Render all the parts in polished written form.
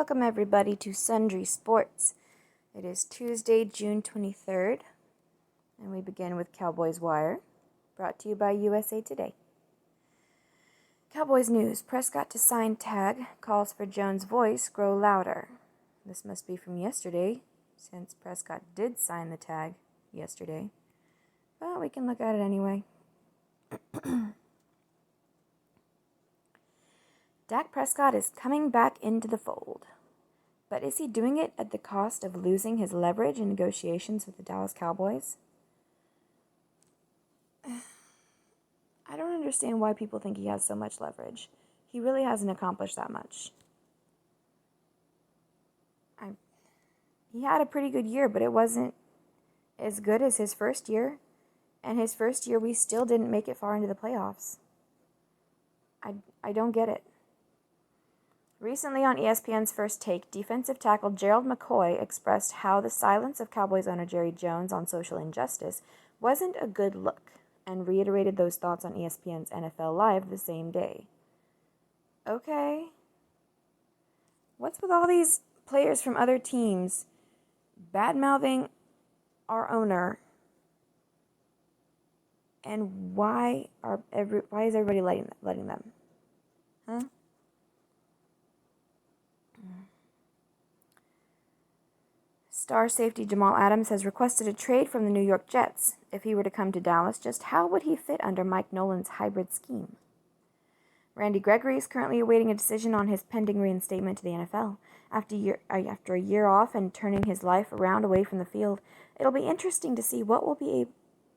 welcome everybody to Sundry Sports. It is Tuesday, June 23rd, and we begin with Cowboys Wire, brought to you by USA Today. Cowboys news: Prescott to sign tag, calls for Jones' voice grow louder. This must be from yesterday, since Prescott did sign the tag yesterday. But we can look at it anyway. Dak Prescott is coming back into the fold. But is he doing it at the cost of losing his leverage in negotiations with the Dallas Cowboys? I don't understand why people think he has so much leverage. He really hasn't accomplished that much. He had a pretty good year, but it wasn't as good as his first year. And his first year, we still didn't make it far into the playoffs. I don't get it. Recently on ESPN's First Take, defensive tackle Gerald McCoy expressed how the silence of Cowboys owner Jerry Jones on social injustice wasn't a good look, and reiterated those thoughts on ESPN's NFL Live the same day. Okay. What's with all these players from other teams bad-mouthing our owner? And why is everybody letting them? Huh? Star safety Jamal Adams has requested a trade from the New York Jets. If he were to come to Dallas, just how would he fit under Mike Nolan's hybrid scheme? Randy Gregory is currently awaiting a decision on his pending reinstatement to the NFL. After a year off and turning his life around away from the field, it'll be interesting to see what he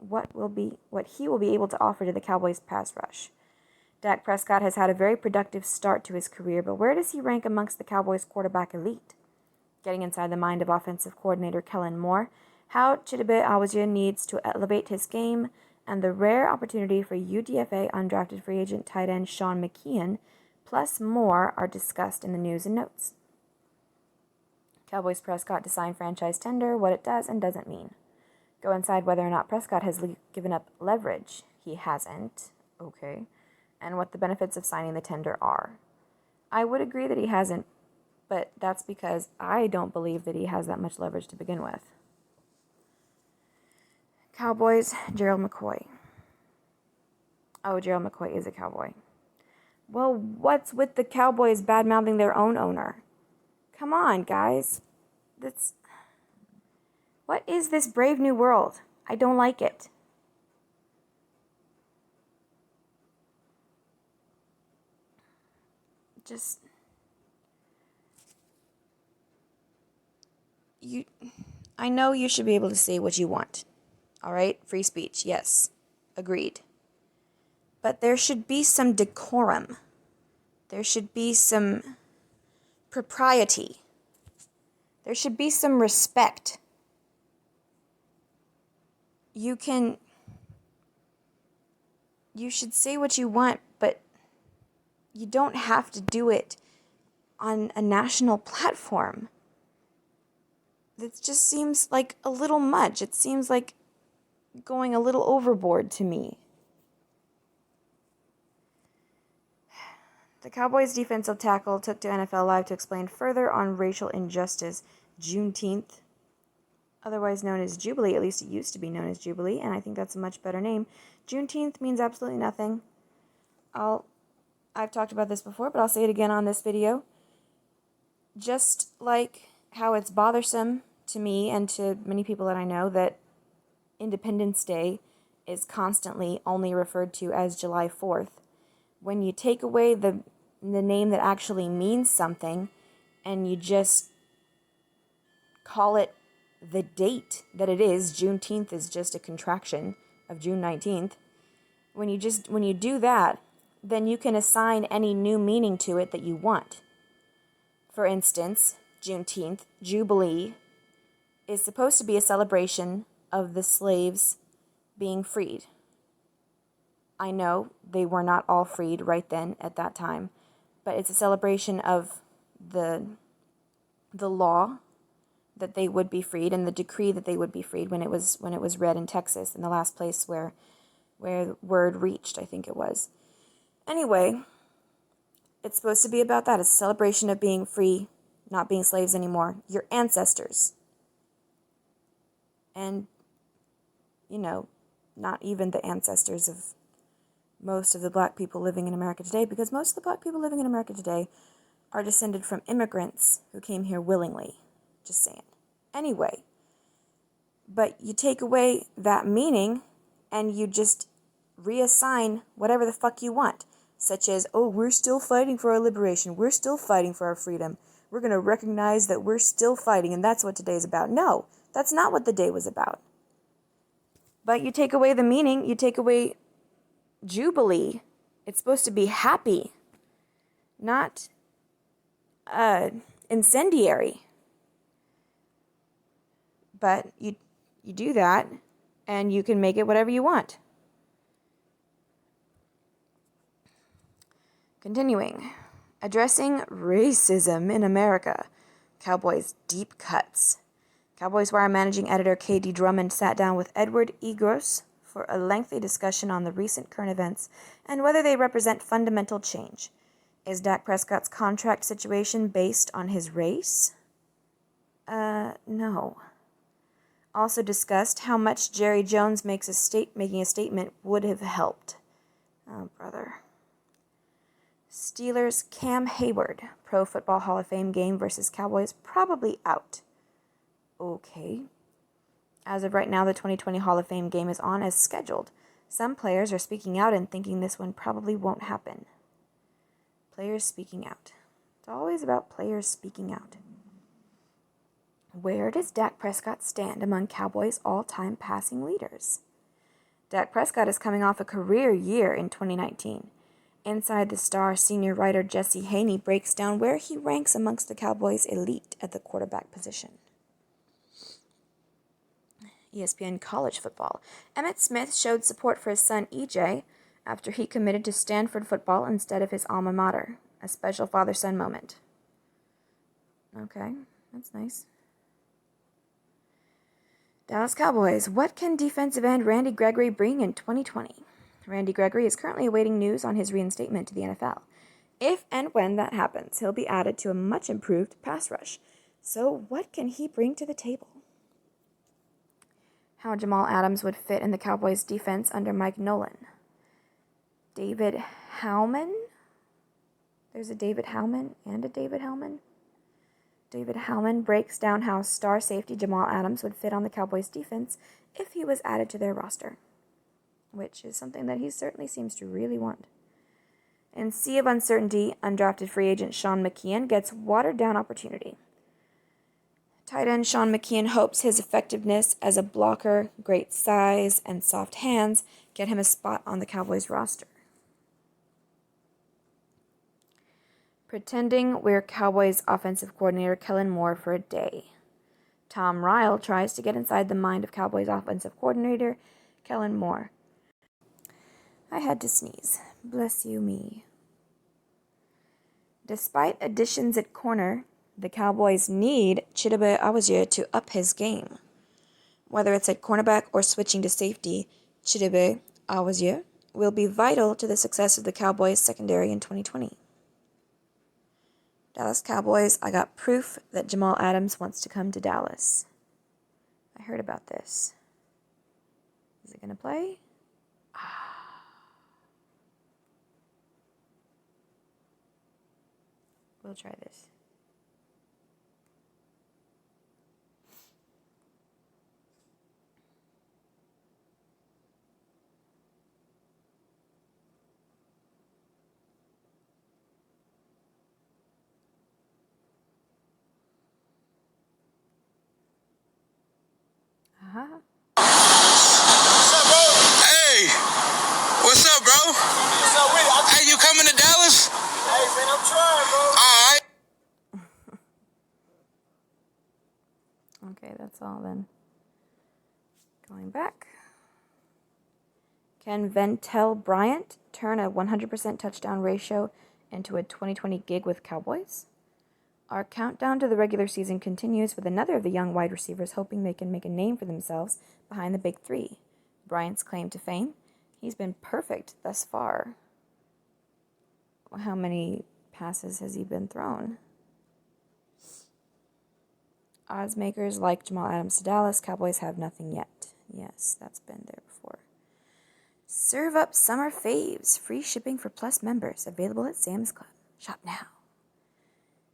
will be able to offer to the Cowboys pass rush. Dak Prescott has had a very productive start to his career, but where does he rank amongst the Cowboys quarterback elite? Getting inside the mind of offensive coordinator Kellen Moore, how Chidobe Awuzie needs to elevate his game, and the rare opportunity for UDFA undrafted free agent tight end Sean McKeon, plus more, are discussed in the news and notes. Cowboys Prescott to sign franchise tender, what it does and doesn't mean. Go inside whether or not Prescott has given up leverage. He hasn't. Okay. And what the benefits of signing the tender are. I would agree that he hasn't, but that's because I don't believe that he has that much leverage to begin with. Cowboys, Gerald McCoy. Oh, Gerald McCoy is a Cowboy. Well, what's with the Cowboys bad-mouthing their own owner? Come on, guys. What is this brave new world? I don't like it. I know you should be able to say what you want. All right? Free speech, yes. Agreed. But there should be some decorum. There should be some propriety. There should be some respect. You should say what you want, but you don't have to do it on a national platform. It just seems like a little much. It seems like going a little overboard to me. The Cowboys defensive tackle took to NFL Live to explain further on racial injustice. Juneteenth, otherwise known as Jubilee, at least it used to be known as Jubilee, and I think that's a much better name. Juneteenth means absolutely nothing. I've talked about this before, but I'll say it again on this video. Just like how it's bothersome to me and to many people that I know that Independence Day is constantly only referred to as July 4th. When you take away the name that actually means something and you just call it the date that it is, Juneteenth is just a contraction of June 19th. When you do that, then you can assign any new meaning to it that you want. For instance, Juneteenth, Jubilee, is supposed to be a celebration of the slaves being freed. I know they were not all freed right then at that time, but it's a celebration of the law that they would be freed and the decree that they would be freed when it was read in Texas, in the last place where word reached, I think it was. Anyway, it's supposed to be about that. It's a celebration of being free not being slaves anymore. Your ancestors. And, not even the ancestors of most of the black people living in America today, because most of the black people living in America today are descended from immigrants who came here willingly. Just saying. Anyway, but you take away that meaning and you just reassign whatever the fuck you want, such as, oh, we're still fighting for our liberation, we're still fighting for our freedom, we're going to recognize that we're still fighting, and that's what today's about. No, that's not what the day was about. But you take away the meaning, you take away Jubilee. It's supposed to be happy, not incendiary. But you do that, and you can make it whatever you want. Continuing. Addressing racism in America. Cowboys deep cuts. Cowboys Wire managing editor K.D. Drummond sat down with Edward E. Gross for a lengthy discussion on the recent current events and whether they represent fundamental change. Is Dak Prescott's contract situation based on his race? No. Also discussed how much Jerry Jones making a statement would have helped. Oh, brother. Steelers Cam Hayward, Pro Football Hall of Fame game versus Cowboys, probably out. Okay. As of right now, the 2020 Hall of Fame game is on as scheduled. Some players are speaking out and thinking this one probably won't happen. Players speaking out. It's always about players speaking out. Where does Dak Prescott stand among Cowboys' all-time passing leaders? Dak Prescott is coming off a career year in 2019. Inside the Star, senior writer Jesse Haney breaks down where he ranks amongst the Cowboys' elite at the quarterback position. ESPN College Football. Emmitt Smith showed support for his son EJ after he committed to Stanford football instead of his alma mater. A special father-son moment. Okay, that's nice. Dallas Cowboys. What can defensive end Randy Gregory bring in 2020? Randy Gregory is currently awaiting news on his reinstatement to the NFL. If and when that happens, he'll be added to a much improved pass rush. So what can he bring to the table? How Jamal Adams would fit in the Cowboys' defense under Mike Nolan. David Howman? There's a David Howman and a David Hellman. David Howman breaks down how star safety Jamal Adams would fit on the Cowboys' defense if he was added to their roster, which is something that he certainly seems to really want. In Sea of Uncertainty, undrafted free agent Sean McKeon gets watered-down opportunity. Tight end Sean McKeon hopes his effectiveness as a blocker, great size, and soft hands get him a spot on the Cowboys roster. Pretending we're Cowboys offensive coordinator Kellen Moore for a day. Tom Ryle tries to get inside the mind of Cowboys offensive coordinator Kellen Moore. I had to sneeze. Bless you me. Despite additions at corner, the Cowboys need Chidobe Awuzie to up his game. Whether it's at cornerback or switching to safety, Chidobe Awuzie will be vital to the success of the Cowboys secondary in 2020. Dallas Cowboys, I got proof that Jamal Adams wants to come to Dallas. I heard about this. Is it going to play? We'll try this. What's up, bro? Hey, what's up, bro? What's up with it? Hey, you coming to Dallas? Hey, man, I'm trying, bro. All right. Okay, that's all then. Going back. Can Ventel Bryant turn a 100% touchdown ratio into a 2020 gig with Cowboys? Our countdown to the regular season continues with another of the young wide receivers hoping they can make a name for themselves behind the big three. Bryant's claim to fame? He's been perfect thus far. How many passes has he been thrown? Odds makers like Jamal Adams to Dallas. Cowboys have nothing yet. Yes, that's been there before. Serve up summer faves. Free shipping for Plus members. Available at Sam's Club. Shop now.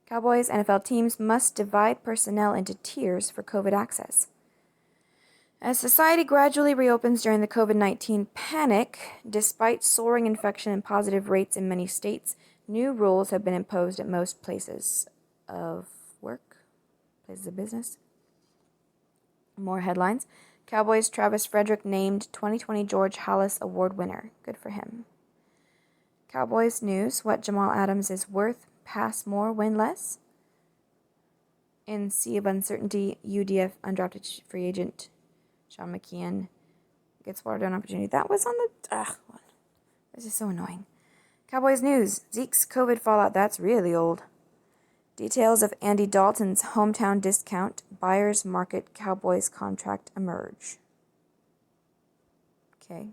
Cowboys NFL teams must divide personnel into tiers for COVID access. As society gradually reopens during the COVID-19 panic, despite soaring infection and positive rates in many states, new rules have been imposed at most places of work, places of business. More headlines. Cowboys' Travis Frederick named 2020 George Halas Award winner. Good for him. Cowboys news. What Jamal Adams is worth. Pass more, win less. In sea of uncertainty, UDF undrafted free agent Sean McKeon gets watered down opportunity. That was on the... This is so annoying. Cowboys news. Zeke's COVID fallout. That's really old. Details of Andy Dalton's hometown discount. Buyers market Cowboys contract emerge. Okay.